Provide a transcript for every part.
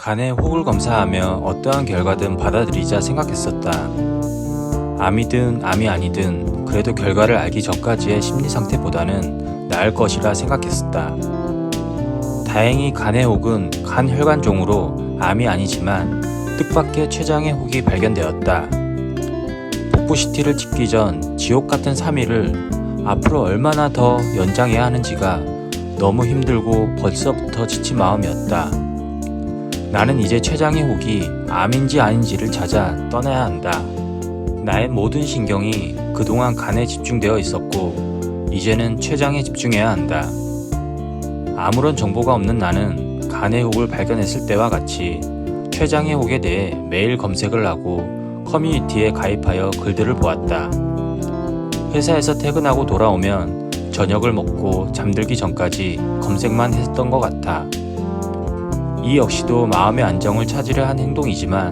간의 혹을 검사하며 어떠한 결과든 받아들이자 생각했었다. 암이든 암이 아니든 그래도 결과를 알기 전까지의 심리 상태보다는 나을 것이라 생각했었다. 다행히 간의 혹은 간 혈관종으로 암이 아니지만 뜻밖의 췌장의 혹이 발견되었다. 복부 CT를 찍기 전 지옥 같은 3일을 앞으로 얼마나 더 연장해야 하는지가 너무 힘들고 벌써부터 지친 마음이었다. 나는 이제 췌장의 혹이 암인지 아닌지를 찾아 떠나야 한다. 나의 모든 신경이 그동안 간에 집중되어 있었고 이제는 췌장에 집중해야 한다. 아무런 정보가 없는 나는 간의 혹을 발견했을 때와 같이 췌장의 혹에 대해 매일 검색을 하고 커뮤니티에 가입하여 글들을 보았다. 회사에서 퇴근하고 돌아오면 저녁을 먹고 잠들기 전까지 검색만 했던 것 같아. 이 역시도 마음의 안정을 찾으려 한 행동이지만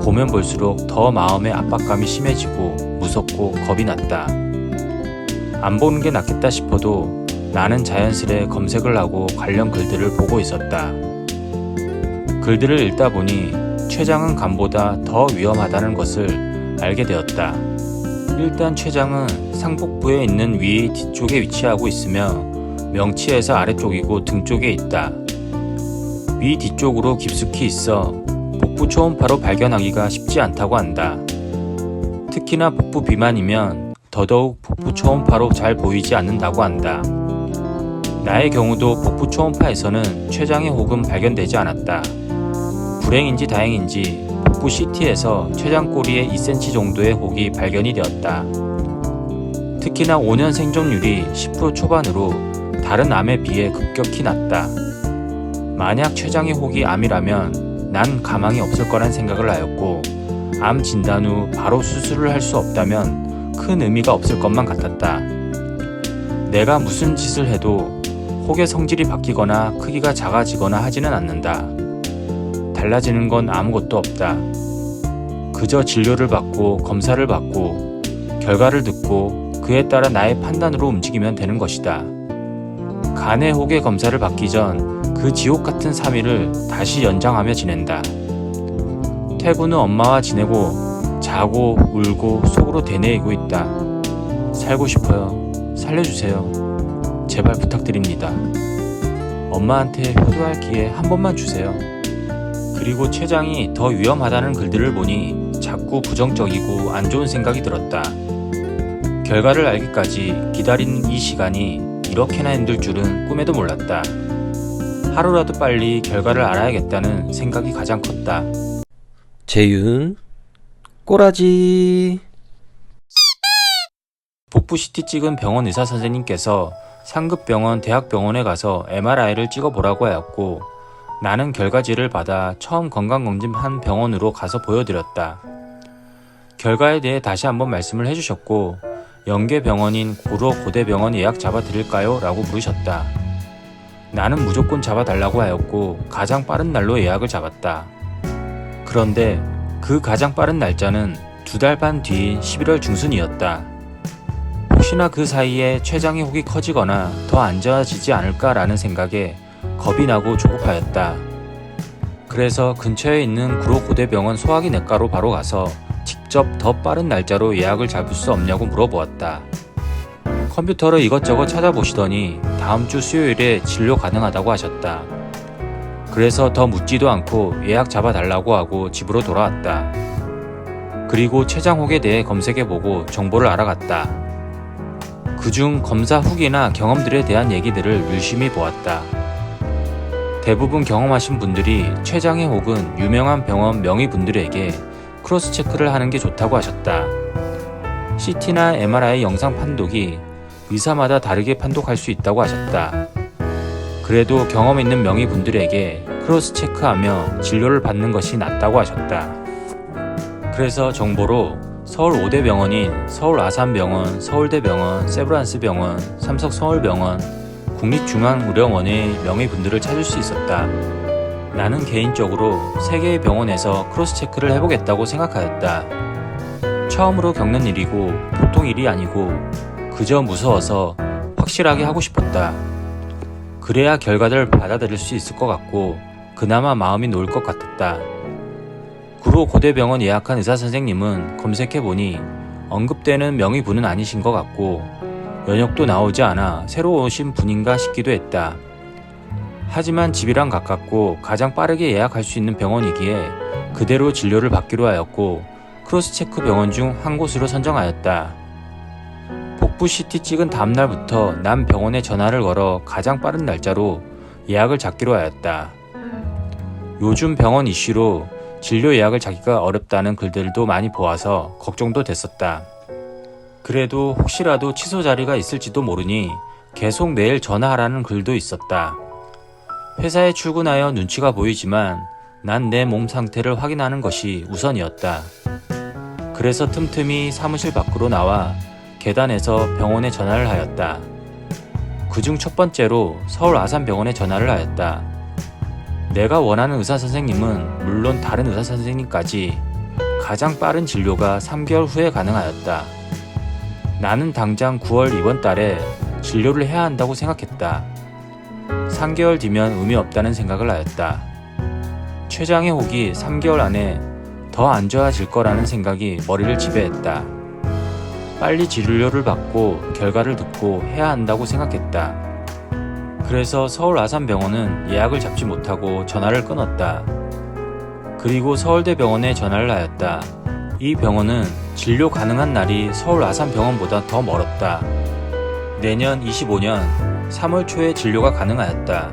보면 볼수록 더 마음의 압박감이 심해지고 무섭고 겁이 났다. 안 보는 게 낫겠다 싶어도 나는 자연스레 검색을 하고 관련 글들을 보고 있었다. 글들을 읽다 보니 췌장은 간보다 더 위험하다는 것을 알게 되었다. 일단 췌장은 상복부에 있는 위 뒤쪽에 위치하고 있으며 명치에서 아래쪽이고 등 쪽에 있다. 위 뒤쪽으로 깊숙이 있어 복부 초음파로 발견하기가 쉽지 않다고 한다. 특히나 복부 비만이면 더더욱 복부 초음파로 잘 보이지 않는다고 한다. 나의 경우도 복부 초음파에서는 췌장의 혹은 발견되지 않았다. 불행인지 다행인지 복부 CT에서 췌장꼬리에 2cm 정도의 혹이 발견이 되었다. 특히나 5년 생존율이 10% 초반으로 다른 암에 비해 급격히 낮다. 만약 췌장의 혹이 암이라면 난 가망이 없을 거란 생각을 하였고 암 진단 후 바로 수술을 할 수 없다면 큰 의미가 없을 것만 같았다. 내가 무슨 짓을 해도 혹의 성질이 바뀌거나 크기가 작아지거나 하지는 않는다. 달라지는 건 아무것도 없다. 그저 진료를 받고 검사를 받고 결과를 듣고 그에 따라 나의 판단으로 움직이면 되는 것이다. 간의 혹의 검사를 받기 전 그 지옥 같은 3일을 다시 연장하며 지낸다. 퇴근 후 엄마와 지내고 자고 울고 속으로 되뇌이고 있다. 살고 싶어요. 살려주세요. 제발 부탁드립니다. 엄마한테 효도할 기회 한 번만 주세요. 그리고 췌장이 더 위험하다는 글들을 보니 자꾸 부정적이고 안 좋은 생각이 들었다. 결과를 알기까지 기다리는 이 시간이 이렇게나 힘들 줄은 꿈에도 몰랐다. 하루라도 빨리 결과를 알아야겠다는 생각이 가장 컸다. 재윤 꼬라지. 복부 CT 찍은 병원 의사 선생님께서 상급병원 대학병원에 가서 MRI를 찍어보라고 하였고 나는 결과지를 받아 처음 건강검진한 병원으로 가서 보여드렸다. 결과에 대해 다시 한번 말씀을 해주셨고 연계병원인 구로고대병원 예약 잡아드릴까요? 라고 물으셨다. 나는 무조건 잡아달라고 하였고 가장 빠른 날로 예약을 잡았다. 그런데 그 가장 빠른 날짜는 2달 반 뒤인 11월 중순이었다. 혹시나 그 사이에 췌장의 혹이 커지거나 더 안 좋아지지 않을까라는 생각에 겁이 나고 조급하였다. 그래서 근처에 있는 구로고대병원 소화기 내과로 바로 가서 직접 더 빠른 날짜로 예약을 잡을 수 없냐고 물어보았다. 컴퓨터로 이것저것 찾아보시더니 다음 주 수요일에 진료 가능하다고 하셨다. 그래서 더 묻지도 않고 예약 잡아달라고 하고 집으로 돌아왔다. 그리고 췌장 혹에 대해 검색해보고 정보를 알아갔다. 그중 검사 후기나 경험들에 대한 얘기들을 유심히 보았다. 대부분 경험하신 분들이 췌장의 혹은 유명한 병원 명의분들에게 크로스 체크를 하는 게 좋다고 하셨다. CT나 MRI 영상 판독이 의사마다 다르게 판독할 수 있다고 하셨다. 그래도 경험 있는 명의분들에게 크로스 체크하며 진료를 받는 것이 낫다고 하셨다. 그래서 정보로 서울 5대 병원인 서울 아산병원, 서울대병원, 세브란스병원, 삼성서울병원, 국립중앙의료원의 명의분들을 찾을 수 있었다. 나는 개인적으로 3개의 병원에서 크로스 체크를 해보겠다고 생각하였다. 처음으로 겪는 일이고 보통 일이 아니고 그저 무서워서 확실하게 하고 싶었다. 그래야 결과를 받아들일 수 있을 것 같고 그나마 마음이 놓을 것 같았다. 구로 고대병원 예약한 의사선생님은 검색해보니 언급되는 명의분은 아니신 것 같고 연역도 나오지 않아 새로 오신 분인가 싶기도 했다. 하지만 집이랑 가깝고 가장 빠르게 예약할 수 있는 병원이기에 그대로 진료를 받기로 하였고 크로스체크 병원 중 한 곳으로 선정하였다. 복부 CT 찍은 다음날부터 난 병원에 전화를 걸어 가장 빠른 날짜로 예약을 잡기로 하였다. 요즘 병원 이슈로 진료 예약을 잡기가 어렵다는 글들도 많이 보아서 걱정도 됐었다. 그래도 혹시라도 취소 자리가 있을지도 모르니 계속 매일 전화하라는 글도 있었다. 회사에 출근하여 눈치가 보이지만 난 내 몸 상태를 확인하는 것이 우선이었다. 그래서 틈틈이 사무실 밖으로 나와 계단에서 병원에 전화를 하였다. 그중 첫 번째로 서울 아산병원에 전화를 하였다. 내가 원하는 의사선생님은 물론 다른 의사선생님까지 가장 빠른 진료가 3개월 후에 가능하였다. 나는 당장 9월 이번 달에 진료를 해야 한다고 생각했다. 3개월 뒤면 의미 없다는 생각을 하였다. 췌장의 혹이 3개월 안에 더 안 좋아질 거라는 생각이 머리를 지배했다. 빨리 진료를 받고 결과를 듣고 해야 한다고 생각했다. 그래서 서울 아산병원은 예약을 잡지 못하고 전화를 끊었다. 그리고 서울대병원에 전화를 하였다. 이 병원은 진료 가능한 날이 서울 아산병원보다 더 멀었다. 내년 25년 3월 초에 진료가 가능하였다.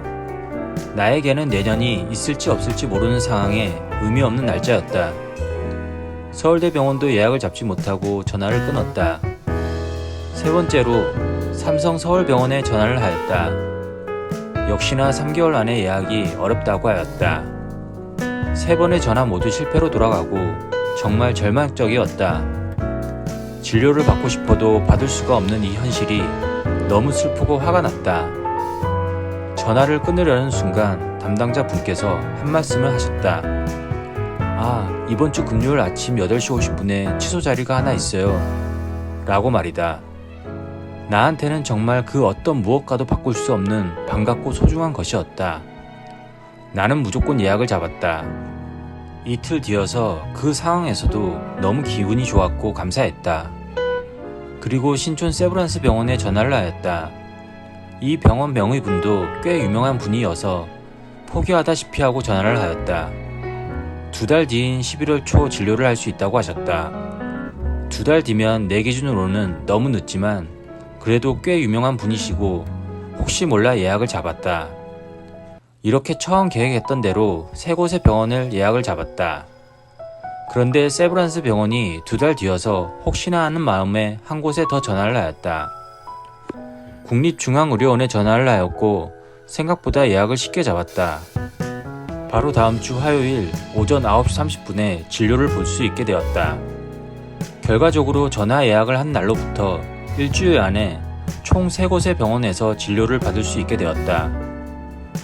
나에게는 내년이 있을지 없을지 모르는 상황에 의미 없는 날짜였다. 서울대병원도 예약을 잡지 못하고 전화를 끊었다. 세 번째로 삼성 서울병원에 전화를 하였다. 역시나 3개월 안에 예약이 어렵다고 하였다. 세 번의 전화 모두 실패로 돌아가고 정말 절망적이었다. 진료를 받고 싶어도 받을 수가 없는 이 현실이 너무 슬프고 화가 났다. 전화를 끊으려는 순간 담당자 분께서 한 말씀을 하셨다. 이번 주 금요일 아침 8시 50분에 취소 자리가 하나 있어요. 라고 말이다. 나한테는 정말 그 어떤 무엇과도 바꿀 수 없는 반갑고 소중한 것이었다. 나는 무조건 예약을 잡았다. 이틀 뒤여서 그 상황에서도 너무 기분이 좋았고 감사했다. 그리고 신촌 세브란스 병원에 전화를 하였다. 이 병원 명의분도 꽤 유명한 분이어서 포기하다시피 하고 전화를 하였다. 2달 뒤인 11월 초 진료를 할 수 있다고 하셨다. 2달 뒤면 내 기준으로는 너무 늦지만 그래도 꽤 유명한 분이시고 혹시 몰라 예약을 잡았다. 이렇게 처음 계획했던 대로 3곳의 병원을 예약을 잡았다. 그런데 세브란스 병원이 2달 뒤여서 혹시나 하는 마음에 한 곳에 더 전화를 하였다. 국립중앙의료원에 전화를 하였고 생각보다 예약을 쉽게 잡았다. 바로 다음 주 화요일 오전 9시 30분에 진료를 볼 수 있게 되었다. 결과적으로 전화 예약을 한 날로부터 일주일 안에 총 3곳의 병원에서 진료를 받을 수 있게 되었다.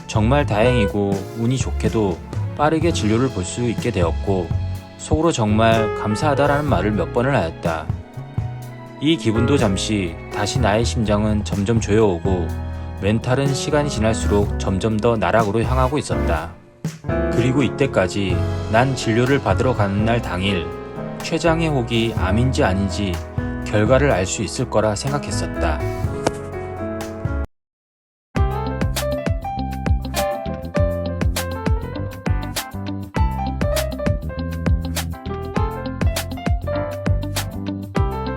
정말 다행이고 운이 좋게도 빠르게 진료를 볼 수 있게 되었고 속으로 정말 감사하다라는 말을 몇 번을 하였다. 이 기분도 잠시 다시 나의 심장은 점점 조여오고 멘탈은 시간이 지날수록 점점 더 나락으로 향하고 있었다. 그리고 이때까지 난 진료를 받으러 가는 날 당일 췌장의 혹이 암인지 아닌지 결과를 알 수 있을 거라 생각했었다.